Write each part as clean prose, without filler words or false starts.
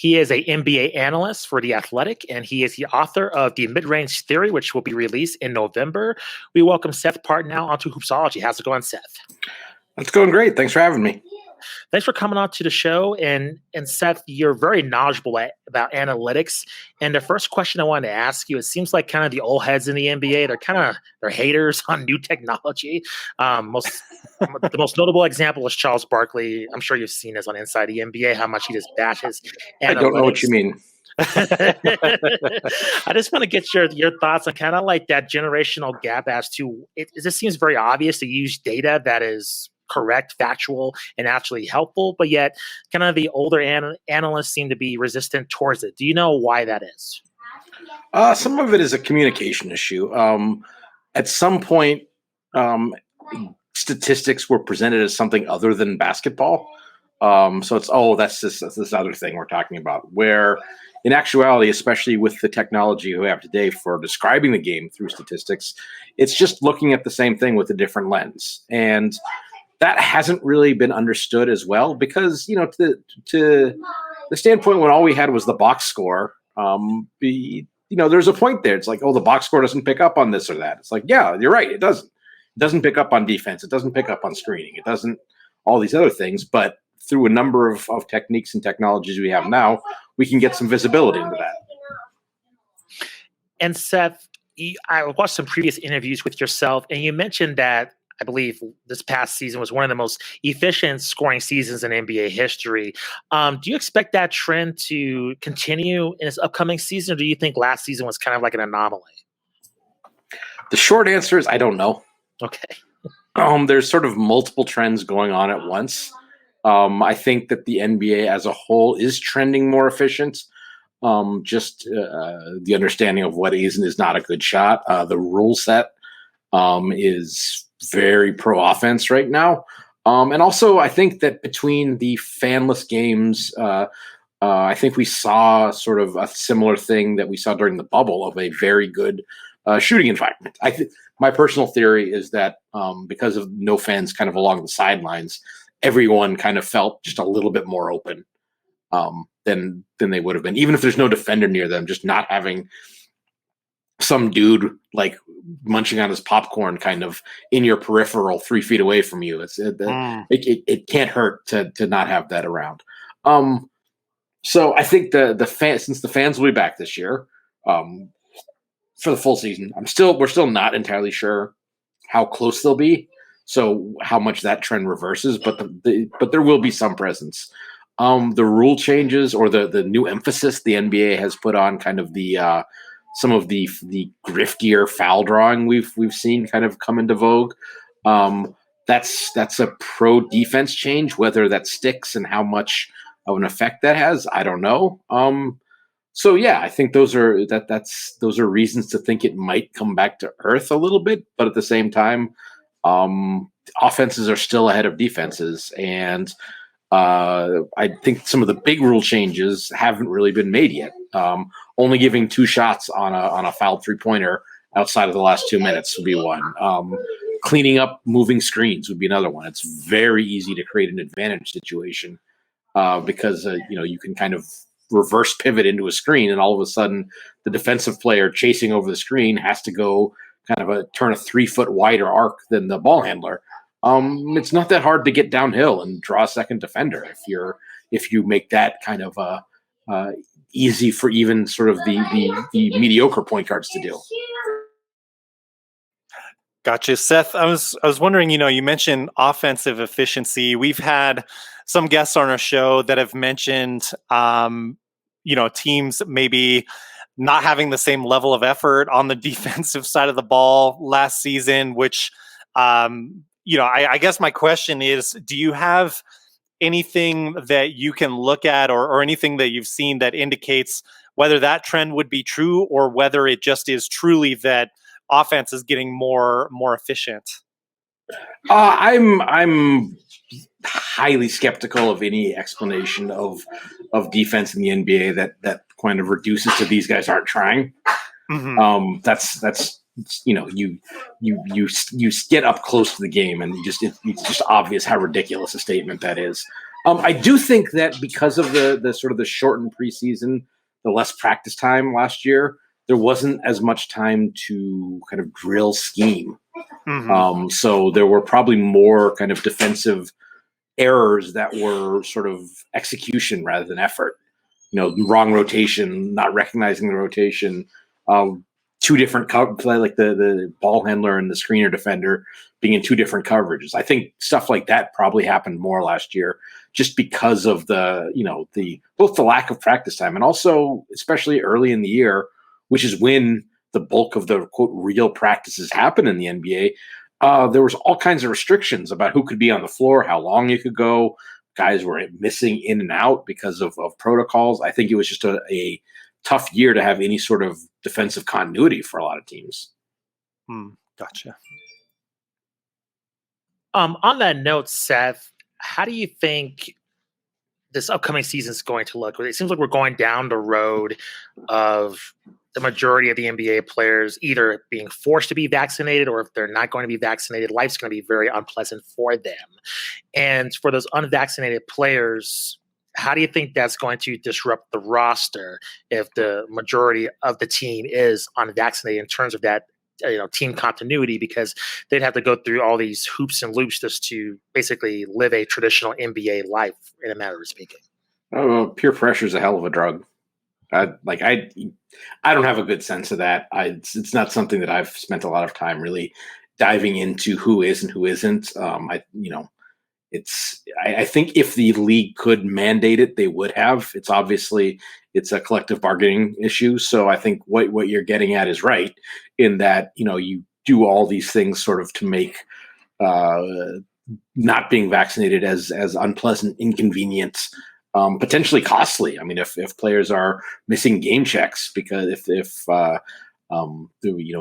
He is a NBA analyst for The Athletic, and he is the author of the Midrange Theory, which will be released in November. We welcome Seth Partnow onto Hoopsology. How's it going, Seth? It's going great. Thanks for having me. Thanks for coming on to the show. And Seth, you're very knowledgeable about analytics. And the first question I wanted to ask you, it seems like kind of the old heads in the NBA, they're haters on new technology. The most notable example is Charles Barkley. I'm sure you've seen this on Inside the NBA, how much he just bashes analytics. I don't know what you mean. I just want to get your thoughts on kind of like that generational gap as to it just seems very obvious to use data that is correct, factual, and actually helpful, but yet kind of the older analysts seem to be resistant towards it. Do you know why that is? Some of it is a communication issue. At some point, statistics were presented as something other than basketball. So it's, that's this other thing we're talking about, where in actuality, especially with the technology we have today for describing the game through statistics, it's just looking at the same thing with a different lens. And that hasn't really been understood as well because, to the standpoint when all we had was the box score, there's a point there. It's like, the box score doesn't pick up on this or that. It's like, yeah, you're right. It doesn't. It doesn't pick up on defense. It doesn't pick up on screening. It doesn't all these other things. But through a number of techniques and technologies we have now, we can get some visibility into that. And Seth, I watched some previous interviews with yourself, and you mentioned that I believe this past season was one of the most efficient scoring seasons in NBA history. Do you expect that trend to continue in this upcoming season, or do you think last season was kind of like an anomaly? The short answer is I don't know. Okay. There's sort of multiple trends going on at once. I think that the NBA as a whole is trending more efficient. The understanding of what is and is not a good shot. The rule set is very pro offense right now. And also I think that between the fanless games, I think we saw sort of a similar thing that we saw during the bubble of a very good shooting environment. My personal theory is that because of no fans kind of along the sidelines, everyone kind of felt just a little bit more open than they would have been, even if there's no defender near them. Just not having some dude like munching on his popcorn kind of in your peripheral 3 feet away from you. It can't hurt to not have that around. So I think since the fans will be back this year for the full season, we're still not entirely sure how close they'll be. So how much that trend reverses, but there will be some presence. The rule changes or the new emphasis the NBA has put on kind of the some of the griftier foul drawing we've seen kind of come into vogue. That's a pro defense change. Whether that sticks and how much of an effect that has, I don't know. So yeah, I think those are reasons to think it might come back to earth a little bit, but at the same time, offenses are still ahead of defenses, and I think some of the big rule changes haven't really been made yet. Only giving 2 shots on a fouled 3-pointer outside of the last 2 minutes would be one. Cleaning up moving screens would be another one. It's very easy to create an advantage situation because you can kind of reverse pivot into a screen, and all of a sudden the defensive player chasing over the screen has to go kind of turn a 3 foot wider arc than the ball handler. It's not that hard to get downhill and draw a second defender if you make that kind of easy for even sort of the mediocre point guards to do. Gotcha, Seth. I was wondering, you mentioned offensive efficiency. We've had some guests on our show that have mentioned, teams maybe not having the same level of effort on the defensive side of the ball last season, which, I guess my question is, do you have anything that you can look at or anything that you've seen that indicates whether that trend would be true or whether it just is truly that offense is getting more efficient? I'm highly skeptical of any explanation of defense in the NBA that kind of reduces to these guys aren't trying. Mm-hmm. That's you get up close to the game and it's just obvious how ridiculous a statement that is. I do think that because of the sort of the shortened preseason, the less practice time last year, there wasn't as much time to kind of drill scheme. So there were probably more kind of defensive errors that were sort of execution rather than effort. Wrong rotation, not recognizing the rotation, two different play, like the ball handler and the screener defender being in two different coverages. I think stuff like that probably happened more last year, just because of the both the lack of practice time and also especially early in the year, which is when the bulk of the quote real practices happen in the NBA. There was all kinds of restrictions about who could be on the floor, how long you could go. Guys were missing in and out because of protocols. I think it was just a tough year to have any sort of defensive continuity for a lot of teams. Gotcha. On that note, Seth, how do you think this upcoming season is going to look? It seems like we're going down the road of the majority of the NBA players either being forced to be vaccinated, or if they're not going to be vaccinated, life's going to be very unpleasant for them. And for those unvaccinated players, how do you think that's going to disrupt the roster if the majority of the team is unvaccinated in terms of that team continuity, because they'd have to go through all these hoops and loops just to basically live a traditional NBA life, in a matter of speaking? Peer pressure is a hell of a drug. I don't have a good sense of that. It's not something that I've spent a lot of time really diving into who is and who isn't. I think if the league could mandate it, they would have. It's a collective bargaining issue. So I think what you're getting at is right, in that, you do all these things sort of to make not being vaccinated as unpleasant, inconvenient, potentially costly. I mean, if players are missing game checks because if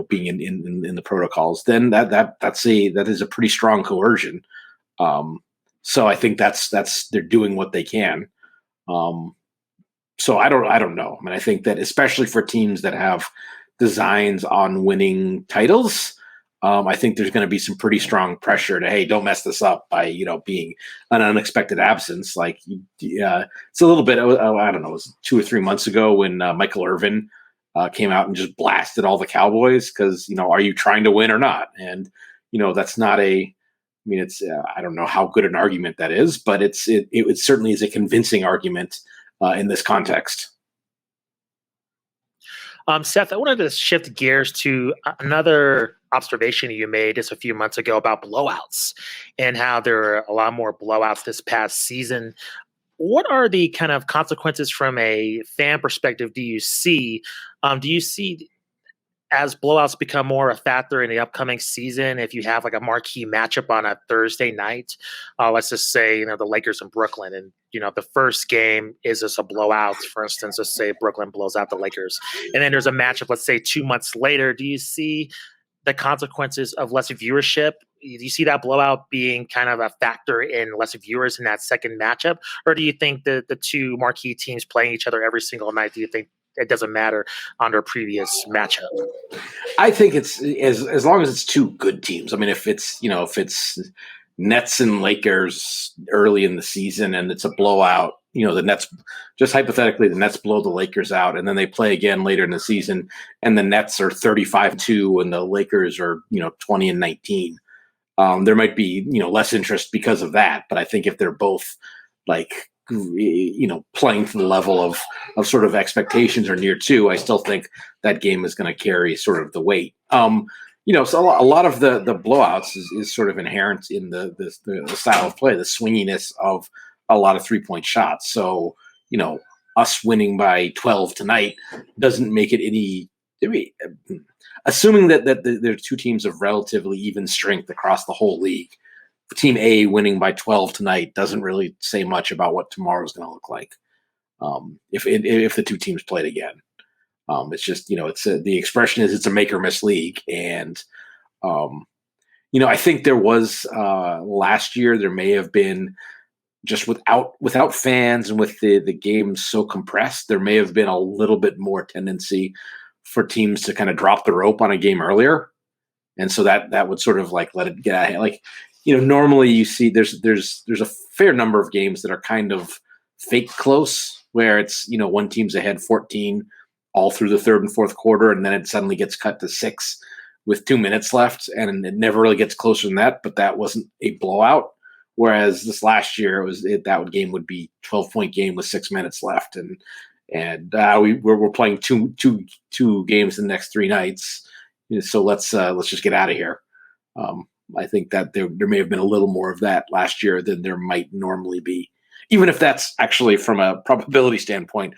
being in the protocols, then that is a pretty strong coercion. So I think that's they're doing what they can. So I don't know. I mean, I think that especially for teams that have designs on winning titles, I think there's going to be some pretty strong pressure to, hey, don't mess this up by being an unexpected absence. Like, it's a little bit. I don't know. It was 2 or 3 months ago when Michael Irvin came out and just blasted all the Cowboys because are you trying to win or not? And that's not a. I mean, it's I don't know how good an argument that is, but it certainly is a convincing argument in this context. Seth, I wanted to shift gears to another observation you made just a few months ago about blowouts and how there are a lot more blowouts this past season. What are the kind of consequences from a fan perspective do you see? Do you see as blowouts become more a factor in the upcoming season, if you have like a marquee matchup on a Thursday night, let's just say, the Lakers and Brooklyn, and, the first game is just a blowout, for instance, let's say Brooklyn blows out the Lakers. And then there's a matchup, let's say 2 months later. Do you see the consequences of less viewership? Do you see that blowout being kind of a factor in less viewers in that second matchup? Or do you think the two marquee teams playing each other every single night, do you think it doesn't matter on their previous matchup? I think it's as long as it's two good teams. I mean, if it's Nets and Lakers early in the season and it's a blowout, the Nets, just hypothetically, the Nets blow the Lakers out and then they play again later in the season and the Nets are 35-2 and the Lakers are 20-19. There might be less interest because of that, but I think if they're both playing to the level of sort of expectations or near to, I still think that game is going to carry sort of the weight. So a lot of the blowouts is sort of inherent in the style of play, the swinginess of a lot of 3-point shots. So, us winning by 12 tonight doesn't make it any. Assuming that there are two teams of relatively even strength across the whole league, Team A winning by 12 tonight doesn't really say much about what tomorrow's going to look like. If the two teams played again, it's just the expression is it's a make or miss league, and I think there was last year there may have been just without fans and with the game so compressed, there may have been a little bit more tendency for teams to kind of drop the rope on a game earlier. And so that would sort of let it get out of hand. normally you see there's a fair number of games that are kind of fake close, where it's one team's ahead 14 all through the third and fourth quarter, and then it suddenly gets cut to 6 with 2 minutes left, and it never really gets closer than that. But that wasn't a blowout. Whereas this last year, that game would be 12-point game with 6 minutes left, and we're playing two games the next 3 nights, so let's just get out of here. I think that there may have been a little more of that last year than there might normally be, even if that's actually from a probability standpoint,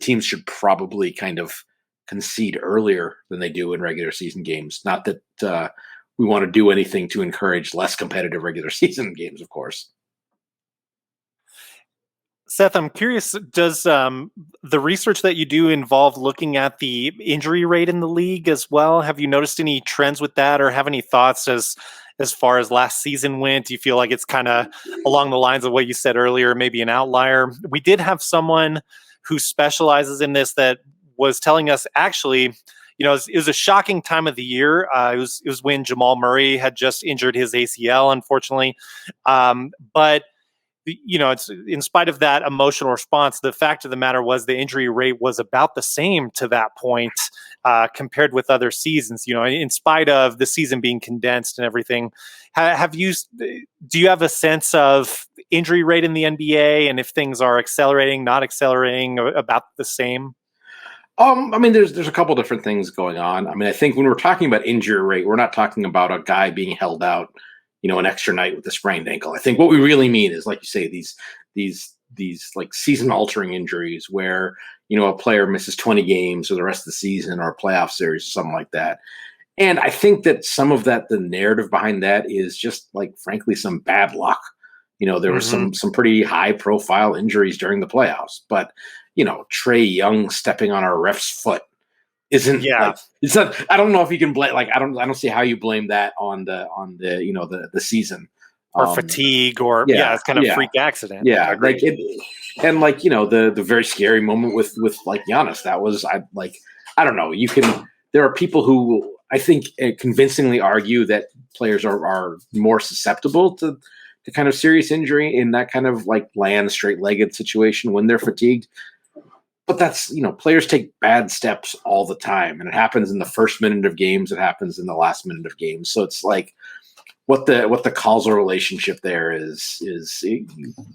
teams should probably kind of concede earlier than they do in regular season games. Not that we want to do anything to encourage less competitive regular season games, of course. Seth, I'm curious, does the research that you do involve looking at the injury rate in the league as well? Have you noticed any trends with that, or have any thoughts as far as last season went? Do you feel like it's kind of along the lines of what you said earlier, maybe an outlier? We did have someone who specializes in this that was telling us, actually, it was a shocking time of the year. It was when Jamal Murray had just injured his ACL, unfortunately. But it's in spite of that emotional response, the fact of the matter was the injury rate was about the same to that point compared with other seasons. In spite of the season being condensed and everything, do you have a sense of injury rate in the NBA, and if things are accelerating, not accelerating, about the same? There's a couple different things going on. I think when we're talking about injury rate, we're not talking about a guy being held out, an extra night with a sprained ankle. I think what we really mean is, like you say, these like season altering injuries where, a player misses 20 games or the rest of the season or a playoff series or something like that. And I think that some of that, the narrative behind that is just, like, frankly, some bad luck. There were some pretty high profile injuries during the playoffs, but Trae Young stepping on our ref's foot isn't. Yeah. It's not. I don't know if you can blame. Like, I don't see how you blame that on the season or fatigue, or it's kind of freak accident. Yeah, the very scary moment with like Giannis. That was I don't know. There are people who I think convincingly argue that players are more susceptible to kind of serious injury in that kind of like land straight-legged situation when they're fatigued. But that's, players take bad steps all the time, and it happens in the first minute of games. It happens in the last minute of games. So it's like what the causal relationship there is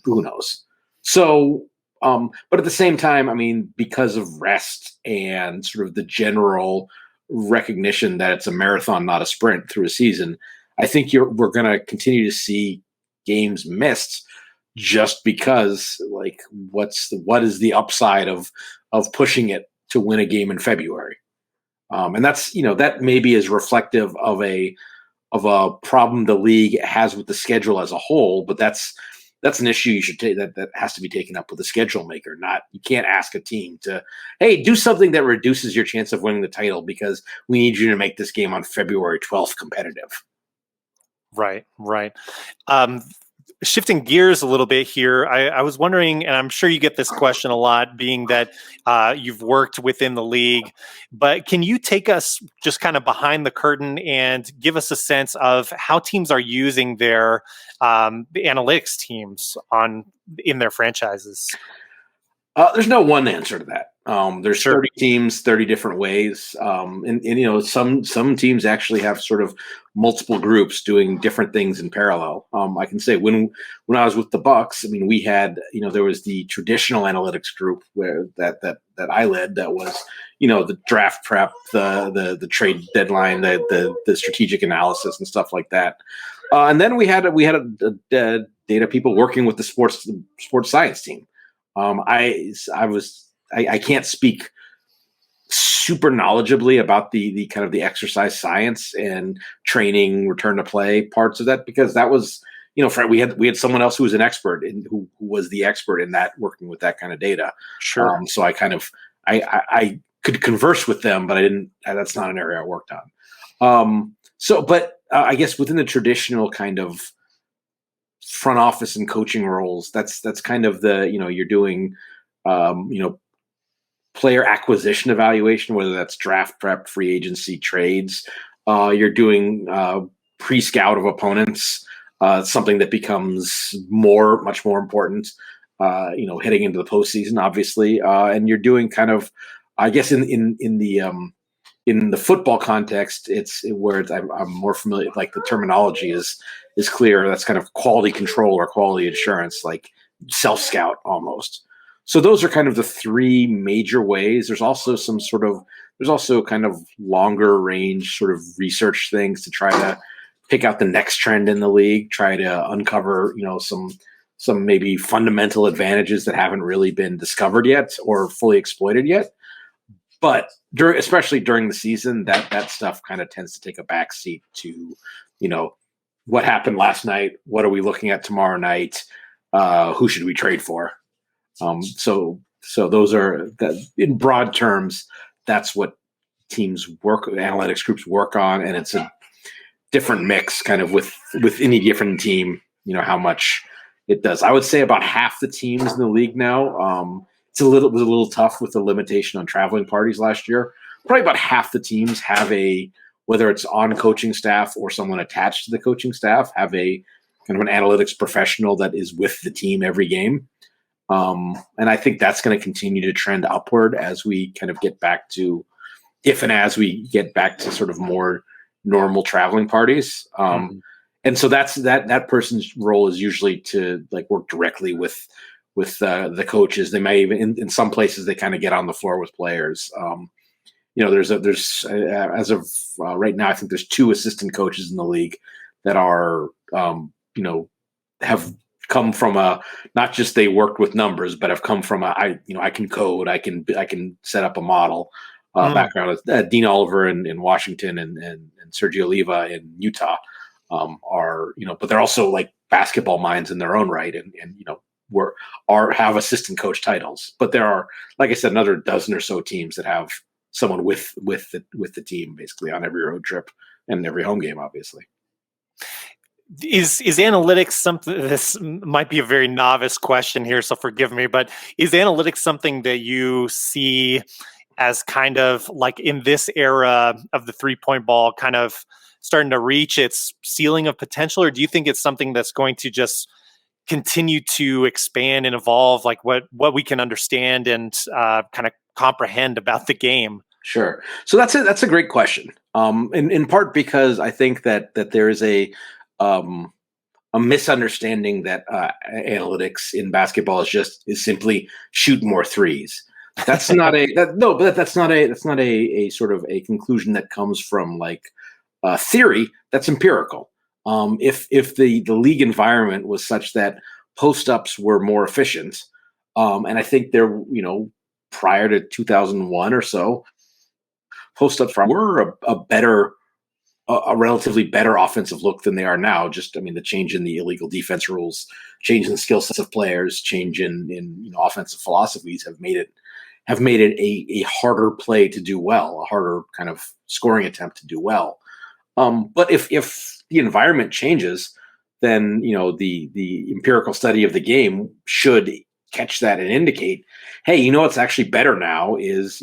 who knows? So, but at the same time, because of rest and sort of the general recognition that it's a marathon, not a sprint through a season, I think we're going to continue to see games missed, just because, like, what is the upside of pushing it to win a game in February? And that's, that maybe is reflective of a problem the league has with the schedule as a whole, but that's an issue you should take that has to be taken up with the schedule maker. You can't ask a team to, hey, do something that reduces your chance of winning the title because we need you to make this game on February 12th competitive. Right. Shifting gears a little bit here, I was wondering, and I'm sure you get this question a lot, being that you've worked within the league, but can you take us just kind of behind the curtain and give us a sense of how teams are using their analytics teams in their franchises? There's no one answer to that. There's 30 teams, 30 different ways. And some teams actually have sort of multiple groups doing different things in parallel. I can say when I was with the Bucks, we had, there was the traditional analytics group where that I led, that was, the draft prep, the trade deadline, the strategic analysis and stuff like that. And then we had data people working with the sports science team. I can't speak super knowledgeably about the kind of the exercise science and training, return to play parts of that, because that was, we had someone else who was an expert and who was the expert in that, working with that kind of data. Sure. So I could converse with them, but I didn't. That's not an area I worked on. But I guess within the traditional kind of front office and coaching roles, that's kind of the, you're doing, player acquisition evaluation, whether that's draft prep, free agency, trades. You're doing pre-scout of opponents. something that becomes much more important, heading into the postseason, obviously. And you're doing kind of, I guess, in the football context, I'm more familiar. Like the terminology is clear. That's kind of quality control or quality assurance, like self scout almost. So those are kind of the three major ways. There's also kind of longer range sort of research things to try to pick out the next trend in the league, try to uncover, some maybe fundamental advantages that haven't really been discovered yet or fully exploited yet. But especially during the season, that stuff kind of tends to take a backseat to, what happened last night? What are we looking at tomorrow night? Who should we trade for? So those are in broad terms. That's what analytics groups work on, and it's a different mix, kind of with any different team. How much it does. I would say about half the teams in the league now. It was a little tough with the limitation on traveling parties last year. Probably about half the teams have whether it's on coaching staff or someone attached to the coaching staff, have a kind of an analytics professional that is with the team every game. And I think that's going to continue to trend upward as we kind of get back to, as we get back to sort of more normal traveling parties. And so that person's role is usually to like work directly with the coaches. They may even in some places they kind of get on the floor with players. There's as of right now, I think there's 2 assistant coaches in the league that are have come from not just they worked with numbers, but have come from I can code, I can set up a model background. Dean Oliver in Washington and Sergio Oliva in Utah but they're also like basketball minds in their own right, and have assistant coach titles. But there are, like I said, another dozen or so teams that have someone with the team basically on every road trip and every home game, obviously. Is analytics something? This might be a very novice question here, so forgive me, but is analytics something that you see as kind of like in this era of the 3-point ball kind of starting to reach its ceiling of potential, or do you think it's something that's going to just continue to expand and evolve, like what we can understand and kind of comprehend about the game? Sure. So that's a great question. In part because I think that there is a misunderstanding that analytics in basketball is simply shoot more threes. That's not that's not a sort of a conclusion that comes from like theory. That's empirical. If the league environment was such that post-ups were more efficient, and I think there, prior to 2001 or so, post-ups were a relatively better offensive look than they are now. Just, the change in the illegal defense rules, change in the skill sets of players, change in offensive philosophies have made it a harder play to do well, a harder kind of scoring attempt to do well. But if the environment changes, then the empirical study of the game should catch that and indicate, hey, what's actually better now is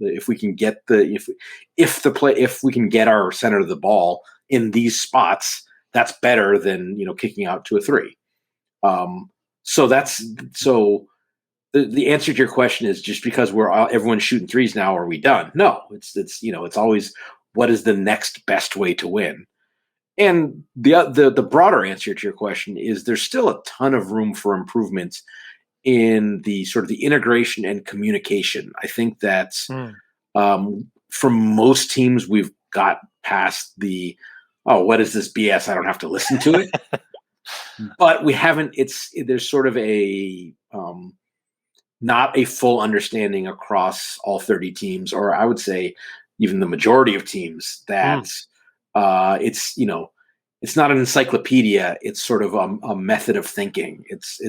if we can get if we can get our center of the ball in these spots, that's better than kicking out to a 3. So the answer to your question is, just because everyone's shooting 3s now, are we done? No, it's always, what is the next best way to win? And the broader answer to your question is, there's still a ton of room for improvement in the sort of the integration and communication. I think that for most teams, we've got past what is this BS? I don't have to listen to it. But we haven't. There's sort of a not a full understanding across all 30 teams, or I would say even the majority of teams, that it's not an encyclopedia. It's sort of a method of thinking. It's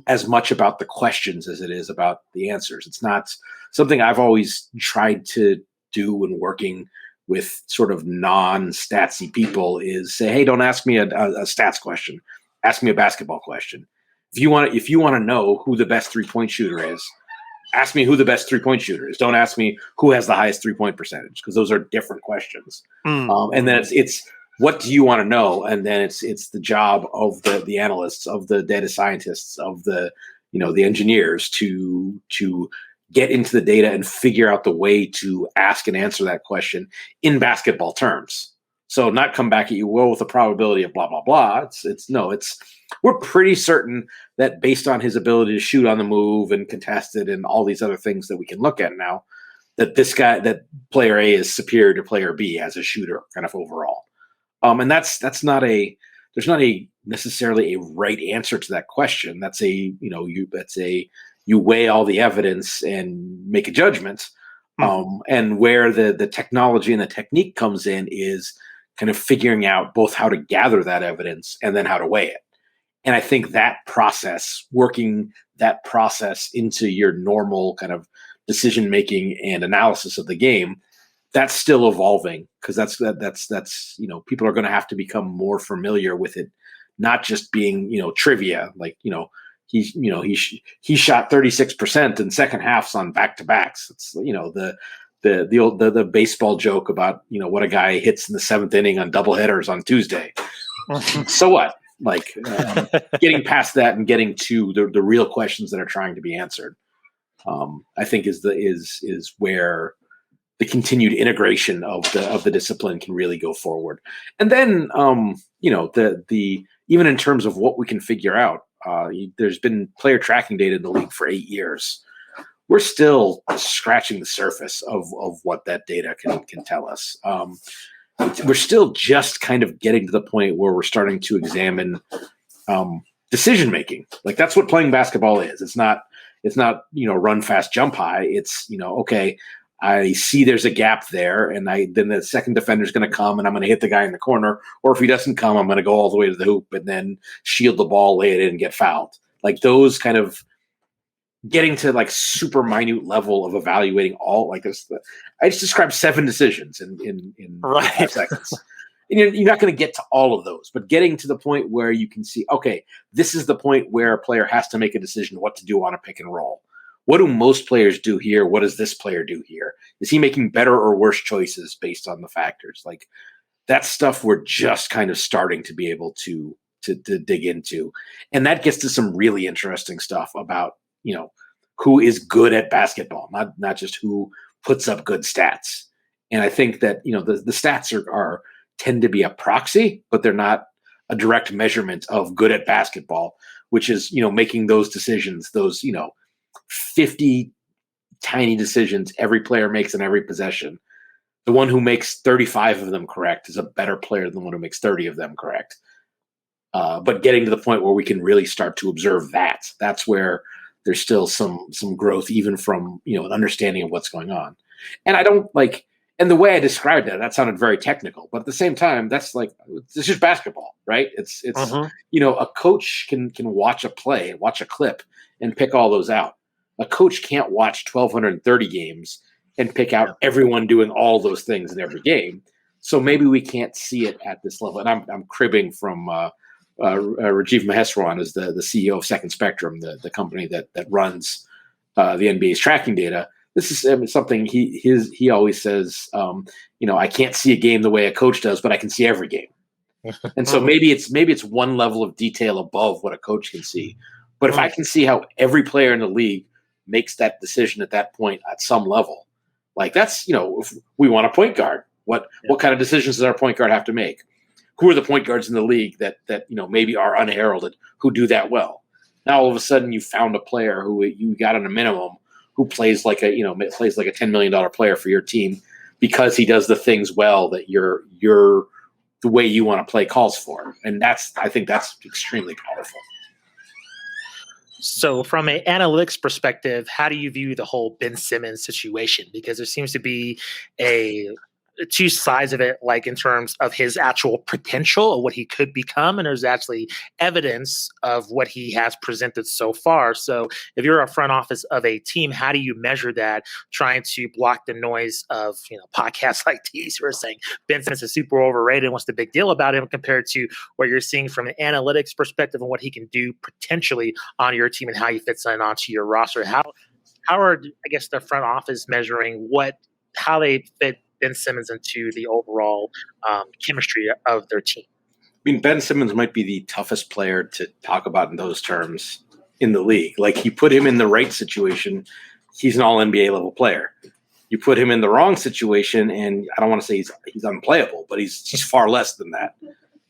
as much about the questions as it is about the answers. It's not something I've always tried to do when working with sort of non-statsy people, is say, hey, don't ask me a stats question. Ask me a basketball question. If you want to know who the best 3-point shooter is, ask me who the best 3-point shooter is. Don't ask me who has the highest 3-point percentage, because those are different questions. And then it's what do you want to know? And then it's the job of the analysts, of the data scientists, of the the engineers to get into the data and figure out the way to ask and answer that question in basketball terms. So not come back at you, well, with a probability of blah blah blah. It's we're pretty certain that based on his ability to shoot on the move and contest it and all these other things that we can look at now, that that player A is superior to player B as a shooter, kind of overall. And that's not there's not necessarily a right answer to that question. That's you weigh all the evidence and make a judgment. And where the technology and the technique comes in is kind of figuring out both how to gather that evidence and then how to weigh it. And I think that process, working that process into your normal kind of decision making and analysis of the game, that's still evolving, because that's people are going to have to become more familiar with it, not just being trivia, like he shot 36% in second halves on back-to-backs. It's the baseball joke about what a guy hits in the seventh inning on doubleheaders on Tuesday. So what? Like getting past that and getting to the real questions that are trying to be answered, I think is where the continued integration of the discipline can really go forward. And then the even in terms of what we can figure out, there's been player tracking data in the league for 8 years. We're still scratching the surface of what that data can tell us. We're still just kind of getting to the point where we're starting to examine decision making. Like, that's what playing basketball is. It's not run fast, jump high. It's okay, I see there's a gap there, and then the second defender's going to come, and I'm going to hit the guy in the corner. Or if he doesn't come, I'm going to go all the way to the hoop and then shield the ball, lay it in, and get fouled. Like, those kind of getting to like super minute level of evaluating all like this. I just described 7 decisions in 5 seconds. And you're not going to get to all of those, but getting to the point where you can see, okay, this is the point where a player has to make a decision what to do on a pick and roll. What do most players do here? What does this player do here? Is he making better or worse choices based on the factors? Like, that stuff we're just kind of starting to be able to dig into. And that gets to some really interesting stuff about, who is good at basketball, not just who puts up good stats. And I think that, the stats are tend to be a proxy, but they're not a direct measurement of good at basketball, which is, making those decisions, those, 50 tiny decisions every player makes in every possession. The one who makes 35 of them correct is a better player than the one who makes 30 of them correct. But getting to the point where we can really start to observe that's where there's still some growth, even from, an understanding of what's going on. And I don't like, and the way I described that sounded very technical, but at the same time, that's like, it's just basketball, right? It's a coach can watch a play, watch a clip, and pick all those out. A coach can't watch 1,230 games and pick out everyone doing all those things in every game. So maybe we can't see it at this level. And I'm cribbing from Rajiv Maheswaran is the CEO of Second Spectrum, the company that runs the NBA's tracking data. This is something he always says. I can't see a game the way a coach does, but I can see every game. And so maybe it's one level of detail above what a coach can see. But if I can see how every player in the league makes that decision at that point at some level, like, that's, if we want a point guard, what kind of decisions does our point guard have to make? Who are the point guards in the league that maybe are unheralded, who do that well? Now all of a sudden you found a player who you got on a minimum, who plays like a $10 million player for your team because he does the things well that your the way you want to play calls for. And I think that's extremely powerful. So from an analytics perspective, how do you view the whole Ben Simmons situation? Because there seems to be two sides of it, like in terms of his actual potential of what he could become, and there's actually evidence of what he has presented so far. So if you're a front office of a team, how do you measure that, trying to block the noise of podcasts like these who are saying Ben Simmons is super overrated and what's the big deal about him, compared to what you're seeing from an analytics perspective and what he can do potentially on your team and how he fits in onto your roster? How are, I guess, the front office measuring how they fit Ben Simmons into the overall chemistry of their team? I mean, Ben Simmons might be the toughest player to talk about in those terms in the league. Like, you put him in the right situation, he's an all NBA level player. You put him in the wrong situation, and I don't want to say he's unplayable, but he's far less than that.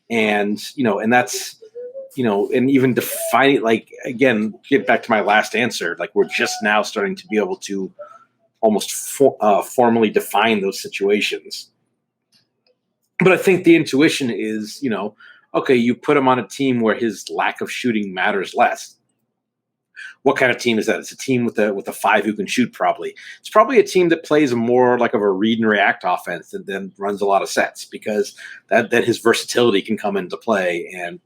And and that's and even defining, like, again, get back to my last answer. Like, we're just now starting to be able to almost formally define those situations. But I think the intuition is, okay, you put him on a team where his lack of shooting matters less. What kind of team is that? It's a team with a five who can shoot. Probably it's probably a team that plays more like of a read and react offense and then runs a lot of sets, because that his versatility can come into play, and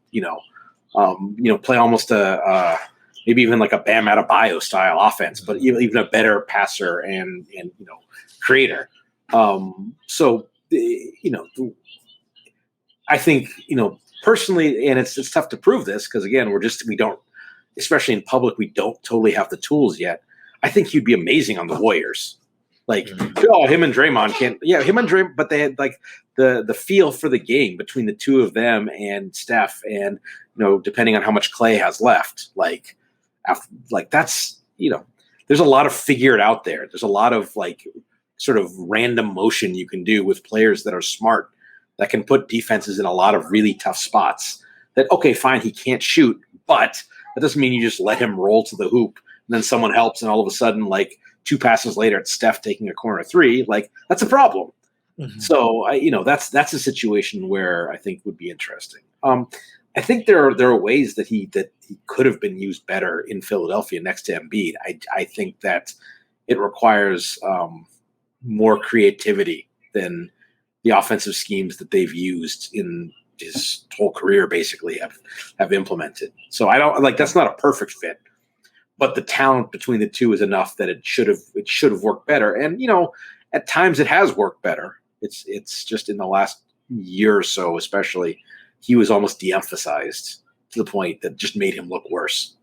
play almost a maybe even like a Bam Adebayo style offense, but even a better passer and creator. I think personally, and it's tough to prove this because, again, we don't, especially in public, we don't totally have the tools yet. I think he'd be amazing on the Warriors. Like, him and Draymond can't. Yeah, him and Draymond, but they had like the feel for the game between the two of them and Steph, and depending on how much Clay has left, that's there's a lot of figure it out there. There's a lot of like sort of random motion you can do with players that are smart, that can put defenses in a lot of really tough spots. That, okay, fine, he can't shoot, but that doesn't mean you just let him roll to the hoop and then someone helps, and all of a sudden, like, 2 passes later, it's Steph taking a corner three. Like, that's a problem. Mm-hmm. So that's a situation where I think would be interesting. I think there are ways that he could have been used better in Philadelphia next to Embiid. I think that it requires more creativity than the offensive schemes that they've used in his whole career basically have implemented. So I don't like, that's not a perfect fit, but the talent between the two is enough that it should have worked better. And at times it has worked better. It's just in the last year or so, especially, he was almost de-emphasized to the point that just made him look worse.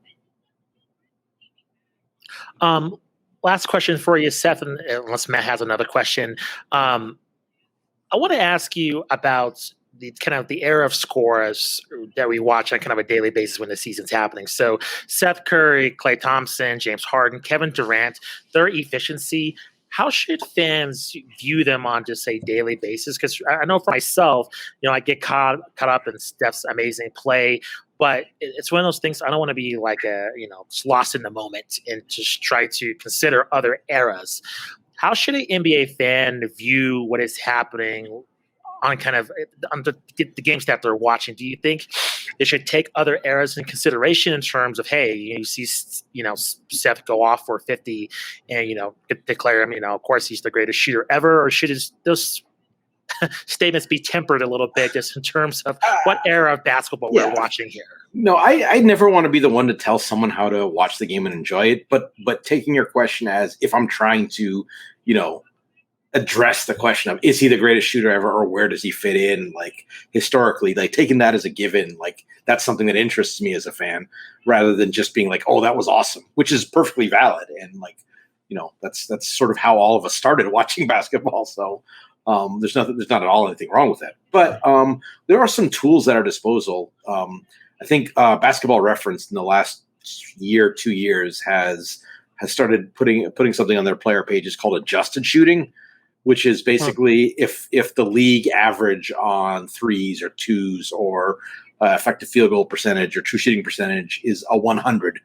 Last question for you, Seth, and unless Matt has another question. I want to ask you about the kind of the era of scorers that we watch on kind of a daily basis when the season's happening. So Seth Curry, Klay Thompson, James Harden, Kevin Durant, their efficiency, how should fans view them on just a daily basis? Because I know for myself, I get caught up in Steph's amazing play, but it's one of those things I don't want to be like just lost in the moment and just try to consider other eras. How should an NBA fan view what is happening on the games that they're watching? Do you think they should take other eras in consideration in terms of, hey, you see, Seth go off for 50 and, declare him, of course, he's the greatest shooter ever? Or should those statements be tempered a little bit just in terms of what era of basketball we're watching here? No, I never want to be the one to tell someone how to watch the game and enjoy it. But taking your question as if I'm trying to, address the question of, is he the greatest shooter ever, or where does he fit in, like, historically, like, taking that as a given, like, that's something that interests me as a fan, rather than just being like, oh, that was awesome, which is perfectly valid. And like, that's sort of how all of us started watching basketball. So there's not at all anything wrong with that. But there are some tools at our disposal. I think Basketball Reference in the last year, 2 years has started putting something on their player pages called adjusted shooting, which is basically if the league average on threes or twos or effective field goal percentage or true shooting percentage is a 100,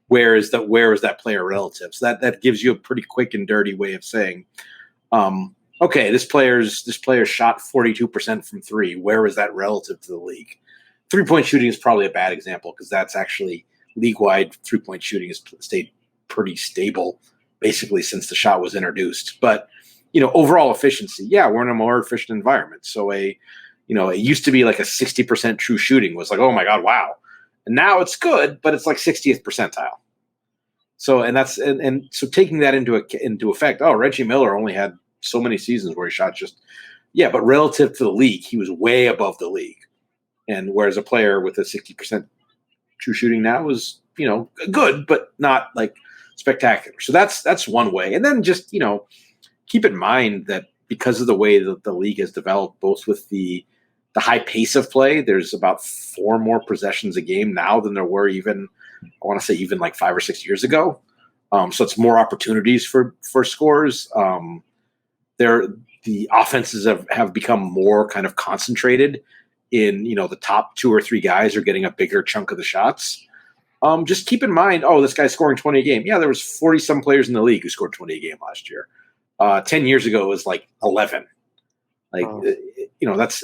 where is that player relative? So that gives you a pretty quick and dirty way of saying, okay, this player shot 42% from three. Where is that relative to the league? 3-point shooting is probably a bad example, because that's actually league-wide. 3-point shooting has stayed pretty stable basically since the shot was introduced. But overall efficiency, we're in a more efficient environment. So it used to be like a 60% true shooting was like, oh my God, wow. And now it's good, but it's like 60th percentile. So, and so taking that into effect, Reggie Miller only had so many seasons where he shot but relative to the league, he was way above the league. And whereas a player with a 60% true shooting now was, good, but not like spectacular. So that's one way. And then just, keep in mind that because of the way that the league has developed, both with the high pace of play. There's about 4 more possessions a game now than there were even like 5 or 6 years ago. So it's more opportunities for scores. The offenses have become more kind of concentrated in, the top 2 or 3 guys are getting a bigger chunk of the shots. Just keep in mind, this guy's scoring 20 a game. Yeah, there was 40 some players in the league who scored 20 a game last year. 10 years ago it was like 11. That's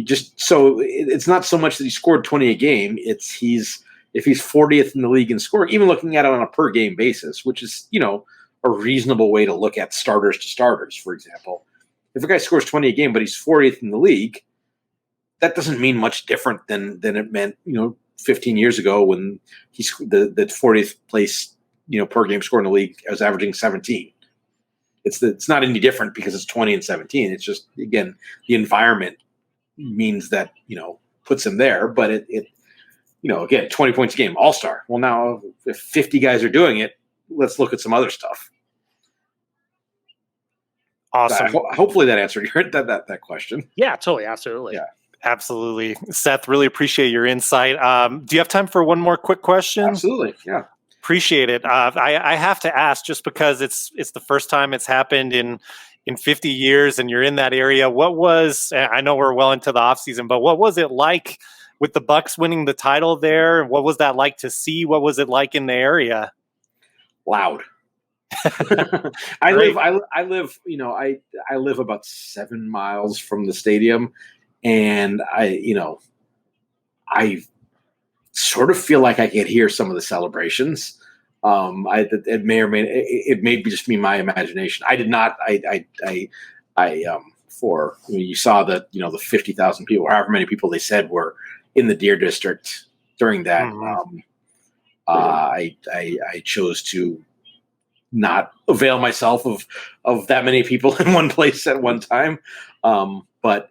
just, so it's not so much that he scored 20 a game. If he's 40th in the league in scoring, even looking at it on a per game basis, which is, a reasonable way to look at starters to starters, for example. If a guy scores 20 a game, but he's 40th in the league, that doesn't mean much different than it meant, 15 years ago when he's the 40th place, per game score in the league was averaging 17. It's not any different because it's 20 and 17. It's just, again, the environment means that, puts him there, but it again, 20 points a game, all-star. Well, now if 50 guys are doing it, let's look at some other stuff. Awesome. Hopefully that answered that question. Yeah, totally. Absolutely. Yeah. Absolutely. Seth, really appreciate your insight. Do you have time for one more quick question? Absolutely. Yeah. Appreciate it. I have to ask, just because it's the first time it's happened in 50 years and you're in that area. I know we're well into the offseason, but what was it like with the Bucks winning the title there? What was that like to see? What was it like in the area? Loud. I live about 7 miles from the stadium, and I sort of feel like I can hear some of the celebrations. It may be just me, my imagination. I did not. You saw that, the 50,000 people, however many people they said were in the Deer District during that. Mm-hmm. I chose to not avail myself of that many people in one place at one time. But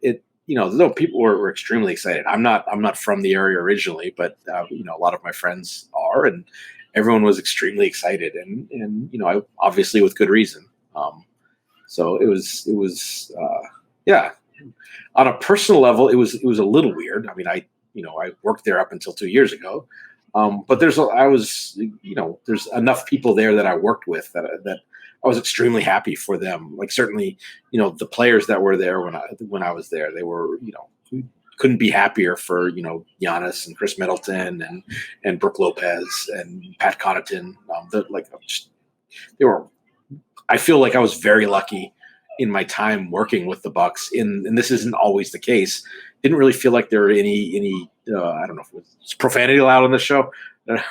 people were extremely excited. I'm not from the area originally, but a lot of my friends are, and everyone was extremely excited, and I obviously with good reason. So it was yeah. On a personal level, it was a little weird. I mean, I worked there up until 2 years ago. But there's enough people there that I worked with that I was extremely happy for them. Like, certainly, the players that were there when I was there, they were, couldn't be happier for, Giannis and Chris Middleton and Brooke Lopez and Pat Connaughton. I feel like I was very lucky in my time working with the Bucks, and this isn't always the case. Didn't really feel like there were any I don't know if it's profanity allowed on the show. There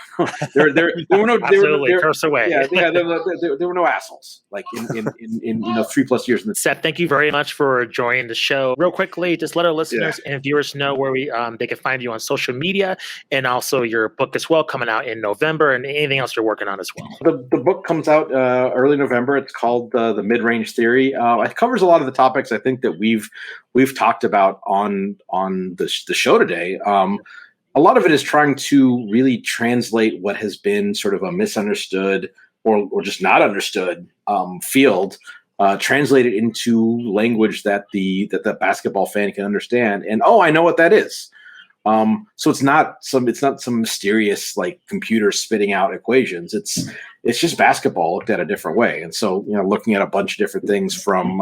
were no absolutely curse away. Yeah, there were no assholes like in 3+ years. Seth, thank you very much for joining the show. Real quickly, just let our listeners and viewers know where they can find you on social media, and also your book as well, coming out in November, and anything else you're working on as well. The book comes out early November. It's called the Midrange Theory. It covers a lot of the topics I think that we've talked about on the show today. A lot of it is trying to really translate what has been sort of a misunderstood or just not understood field, translate it into language that the basketball fan can understand. And I know what that is. So it's not some mysterious like computer spitting out equations. It's just basketball looked at a different way. And so looking at a bunch of different things from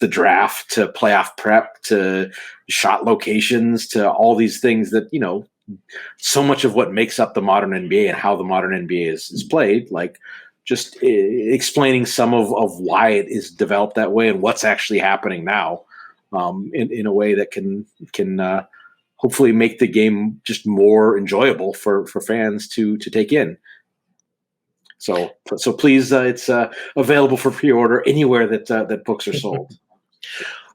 the draft to playoff prep to shot locations to all these things that, so much of what makes up the modern NBA and how the modern NBA is played, like just explaining some of why it is developed that way and what's actually happening now, in a way that can hopefully make the game just more enjoyable for fans to take in. So please, it's available for pre-order anywhere that books are sold.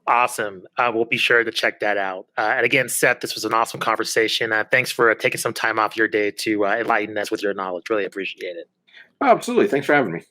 Awesome. We'll be sure to check that out. And again, Seth, this was an awesome conversation. Thanks for taking some time off your day to enlighten us with your knowledge. Really appreciate it. Oh, absolutely. Thanks for having me.